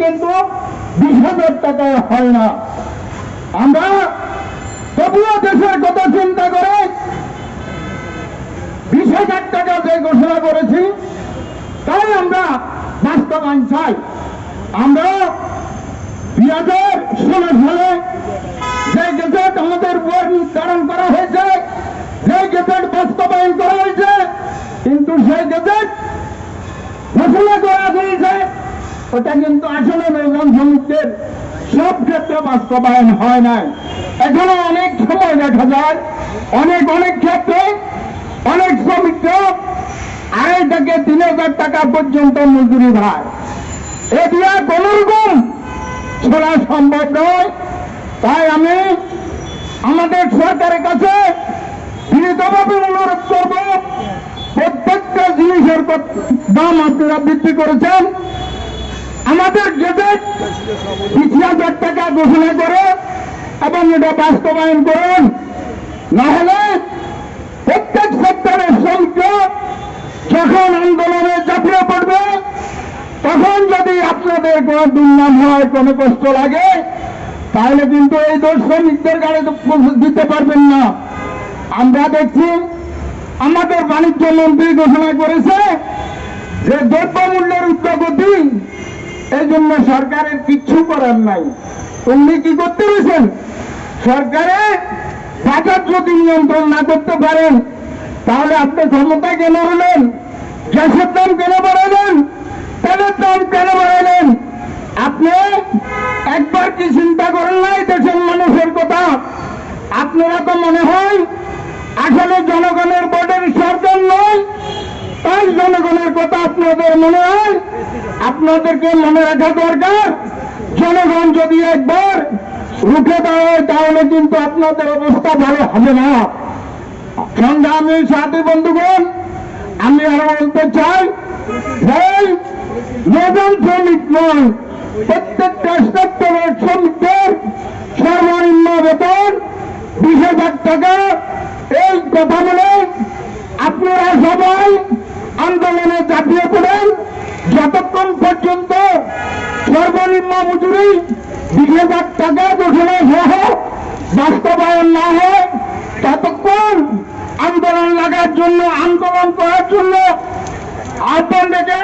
কিন্তু 20,000 টাকায় হয় না। আমরা তবুও দেশের কথা চিন্তা করে 20,000 টাকা যে ঘোষণা করেছি তাই আমরা বাস্তবায়ন চাই। আমরা 2016 সালে যে গেজেট আমাদের উপর নির্ধারণ করা হয়েছে, যে গেজেট বাস্তবায়ন করা হয়েছে, কিন্তু সেই গেজেট ঘোষণা করা হয়েছে ওটা কিন্তু আসলে নৌযান শ্রমিকদের সব ক্ষেত্রে বাস্তবায়ন হয় নাই। এখনো অনেক সময় দেখা যায় অনেক ক্ষেত্রে অনেক শ্রমিকরা 2,500 থেকে 3,000 টাকা পর্যন্ত মজুরি ভাই, এ দিয়া কোন রকম ছোড়া সম্ভব নয়। তাই আমি আমাদের সরকারের কাছে বিনীতভাবে অনুরোধ করব, প্রত্যেকটা জিনিসের দাম আপনারা বৃদ্ধি করেছেন, আমাদের গেজেট 20,000 টাকা ঘোষণা করে এবং এটা বাস্তবায়ন করুন। না হলে প্রত্যেক সেক্টরের শ্রমিকরা যখন আন্দোলনে ঝাঁপিয়ে পড়বে তখন যদি আপনাদের কোনো দুর্নাম হয়, কোনো কষ্ট লাগে, তাহলে কিন্তু এই দোষ শ্রমিকদের গাড়ি দিতে পারবেন না। আমরা দেখছি আমাদের বাণিজ্য মন্ত্রী ঘোষণা করেছে যে দ্রব্যমূল্যের ঊর্ধ্বগতি, এই জন্য সরকারের কিচ্ছু করার নাই। উনি কি করতে পেরেছেন? সরকারে বাজার যদি নিয়ন্ত্রণ না করতে পারেন তাহলে আপনি ক্ষমতা কেন হলেন? গ্যাসের দাম কেন বাড়ালেন? তেলের দাম কেন বাড়ালেন? আপনি একবার কি চিন্তা করেন নাই দেশের মানুষের কথা? আপনারা তো মনে হয় আসলে জনগণের ভোটের সরকার নয়, তাই জনগণের কথা আপনাদের মনে হয়। আপনাদেরকে মনে রাখা দরকার, জনগণ যদি একবার রুখে দাঁড়ায় তাহলে কিন্তু আপনাদের অবস্থা ভালো হবে না। সংগ্রামী সাথী বন্ধুগণ, আমি আরো বলতে চাই, নৌযান শ্রমিক নয়, প্রত্যেকটা সেক্টরের শ্রমিকদের সর্বনিম্ন বেতন 20,000 টাকা। এই কথা বলে আপনারা সবাই আন্দোলনে ঝাঁপিয়ে পড়েন। যতক্ষণ পর্যন্ত সর্বনিম্ন মজুরি 20,000 টাকা ঘোষণা সহ বাস্তবায়ন না হয় ততক্ষণ আন্দোলন লাগার জন্য, আন্দোলন করার জন্য আহ্বান রেখে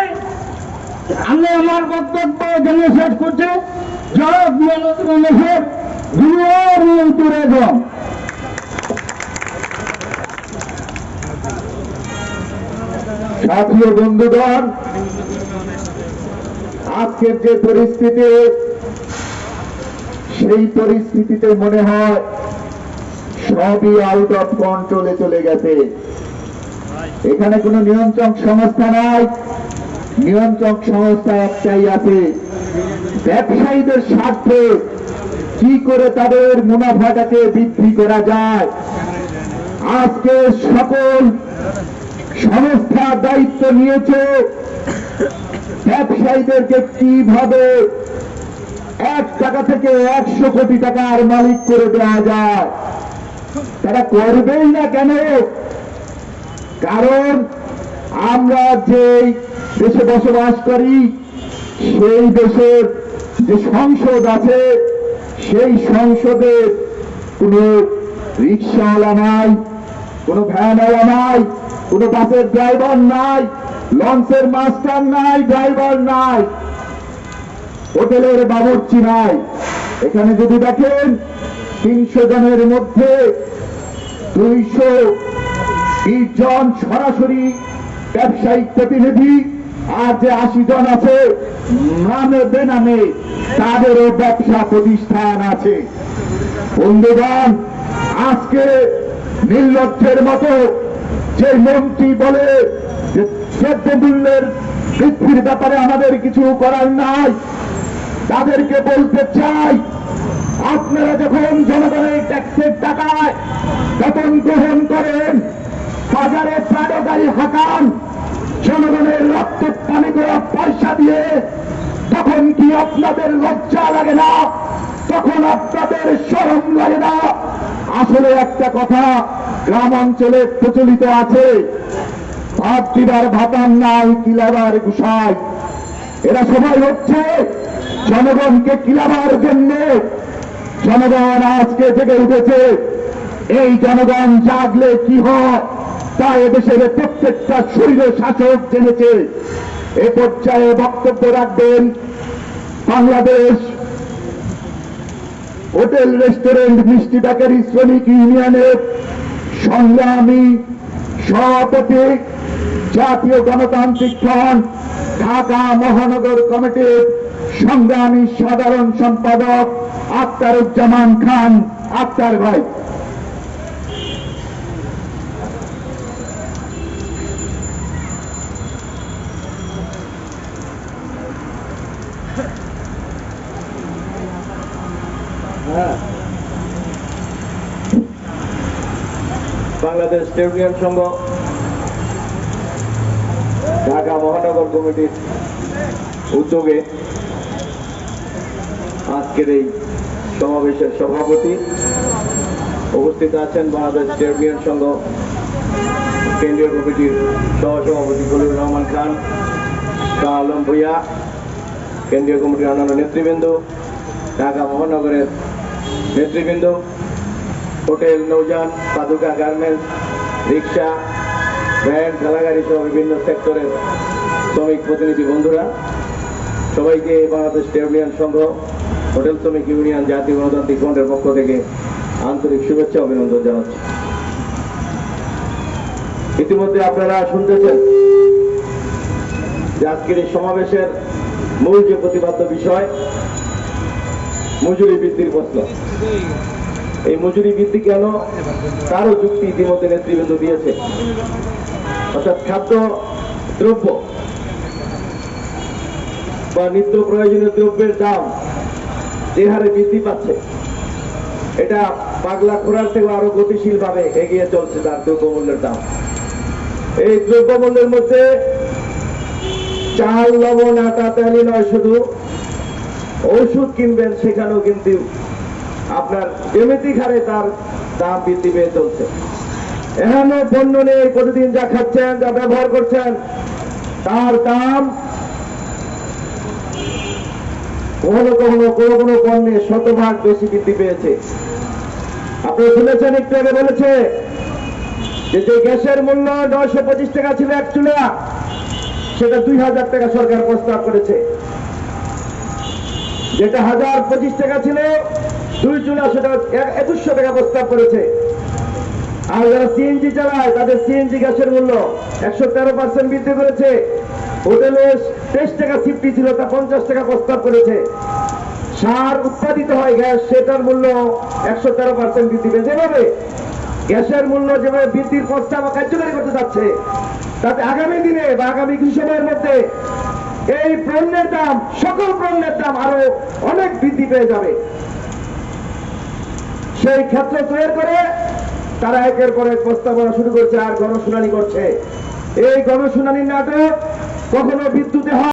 আমি আমার বক্তব্য এখানে শেষ করছি। জয় মানুষের দূরে যাও। সাথী বন্ধুগণ, আজকের যে পরিস্থিতি, সেই পরিস্থিতিতে মনে হয় সবই আউট অফ কন্ট্রোলে চলে গেছে। এখানে কোনো নিয়ন্ত্রক সংস্থা নাই, নিয়ন্ত্রক সংস্থা একটাই আছে, ব্যবসায়ীদের স্বার্থে কি করে তাদের মুনাফাটাকে বৃদ্ধি করা যায়। আজকে সকল সংস্থা দায়িত্ব নিয়েছে ব্যবসায়ীদেরকে কিভাবে 1 টাকা থেকে 100 কোটি টাকার মালিক করে দেওয়া যায়। তারা করবেই না কেন? কারণ আমরা যে দেশে বসবাস করি সেই দেশের যে সংসদ আছে, সেই সংসদে কোনো রিক্সাওয়ালা নাই, কোনো ভ্যানওয়ালা নাই, কোনো বাসের ড্রাইভার নাই, লঞ্চের মাস্টার নাই, ড্রাইভার নাই, হোটেলের বাবুর্চি নাই। এখানে যদি দেখেন 300 জনের মধ্যে 220 জন সরাসরি ব্যবসায়িক প্রতিনিধি, আর যে 80 জন আছে নামে বেনামে তাদেরও ব্যবসা প্রতিষ্ঠান আছে। বন্ধুগণ, আজকে নির্লজ্জের মতো যে মন্ত্রী বলে যে দ্রব্যমূল্যের বৃদ্ধির ব্যাপারে আমাদের কিছু করার নাই, তাদেরকে বলতে চাই, আপনারা যখন জনগণের ট্যাক্সের টাকায় বেতন গ্রহণ করেন, বাজারে প্রাডো গাড়ি হাঁকান, জনগণের রক্ত পানি করা পয়সা দিয়ে, তখন কি আপনাদের লজ্জা লাগে না? তখন আপনাদের শরম লাগে না? আসলে একটা কথা গ্রাম অঞ্চলে প্রচলিত আছে, ভাত দিবার ভাতার নাই, কিলাবার গুসাই। এরা সবাই হচ্ছে জনগণকে কিলাবার জন্য জনগণ আজকে জেগে উঠেছে। এই জনগণ জাগলে কি হয় তা এদেশের প্রত্যেকটা শৈল শাসক জেনেছে। এ পর্যায়ে বক্তব্য রাখবেন বাংলাদেশ হোটেল রেস্টুরেন্ট মিষ্টি বেকারি শ্রমিক ইউনিয়নের সংগ্রামী সভাপতি, জাতীয় গণতান্ত্রিক ফ্রন্ট ঢাকা মহানগর কমিটির সংগ্রামী সাধারণ সম্পাদক আখতারুজ্জামান খান। আখতার ভাই। বাংলাদেশ ট্রেড ইউনিয়ন সংঘ ঢাকা মহানগর কমিটির উদ্যোগে আজকের এই সমাবেশের সভাপতি উপস্থিত আছেন বাংলাদেশ ট্রেড ইউনিয়ন সংঘ কেন্দ্রীয় কমিটির সহসভাপতি খলিলুর রহমান খান, শাহ আলম ভূঁইয়া, কেন্দ্রীয় কমিটির অন্যান্য নেতৃবৃন্দ, ঢাকা মহানগরের নেতৃবৃন্দ, হোটেল, নৌযান, পাদুকা, গার্মেন্টস, রিক্সা, ভ্যান, ঠেলাগাড়ি সহ বিভিন্ন সেক্টরের শ্রমিক প্রতিনিধি বন্ধুরা, সবাইকে বাংলাদেশ ট্রেড ইউনিয়ন সংঘ হোটেল শ্রমিক ইউনিয়ন জাতীয় গণতান্ত্রিক ফ্রন্টের পক্ষ থেকে আন্তরিক শুভেচ্ছা অভিনন্দন জানাচ্ছি। ইতিমধ্যে আপনারা শুনতেছেন যে আজকের এই সমাবেশের মূল যে প্রতিপাদ্য বিষয় মজুরি বৃদ্ধির প্রশ্ন। এই মজুরি বৃদ্ধি কেন তারও যুক্তি ইতিমধ্যে নেতৃবৃন্দ দিয়েছে। অর্থাৎ খাদ্য দ্রব্য বা নিত্য প্রয়োজনীয় দ্রব্যের দাম যে হারে বৃদ্ধি পাচ্ছে, এটা পাগলা খোরার থেকে আরো গতিশীল ভাবে এগিয়ে চলছে তার দ্রব্যমূল্যের দাম। এই দ্রব্যমূল্যের মধ্যে চাল, লবণ, আটা, তেল নয়, শুধু ঔষধ কিনবেন সেখানেও কিন্তু আপনার জ্যামিতিক হারে তার দাম বৃদ্ধি পেয়ে চলছে। এখনো পণ্য নেই, প্রতিদিন যা খাচ্ছেন, যা ব্যবহার করছেন, তার দাম কখনো কখনো কোনো কোনো পণ্যে শতভাগ বেশি বৃদ্ধি পেয়েছে। আপনারা শুনেছেন, একটু আগে বলেছে যে গ্যাসের মূল্য 925 টাকা ছিল এক চুলা, সেটা 2000 টাকা সরকার প্রস্তাব করেছে। যেটা 1025 টাকা ছিল 2 চুলা, সেটা 2100 টাকা প্রস্তাব করেছে। আর যারা সিএনজি চালায় তাদের সিএনজি গ্যাসের মূল্য 113% বৃদ্ধি করেছে। হোটেলে 23 টাকা সিফটি ছিল, তা 50 টাকা প্রস্তাব করেছে। সার উৎপাদিত হয় গ্যাস, সেটার মূল্য 113% বৃদ্ধি পেয়েছে। যেভাবে গ্যাসের মূল্য যেভাবে বৃদ্ধির প্রস্তাব কার্যকরী করতে যাচ্ছে, তাতে আগামী দিনে বা আগামী কিছু সময়ের মধ্যে এই পণ্যের দাম, সকল পণ্যের দাম আরো অনেক বৃদ্ধি পেয়ে যাবে। সেই ক্ষেত্র তৈরি করে তারা একের পর এক প্রস্তাবনা শুরু করছে আর গণশুনানি করছে। এই গণশুনানির নাটক কখনো বিদ্যুতে হয়।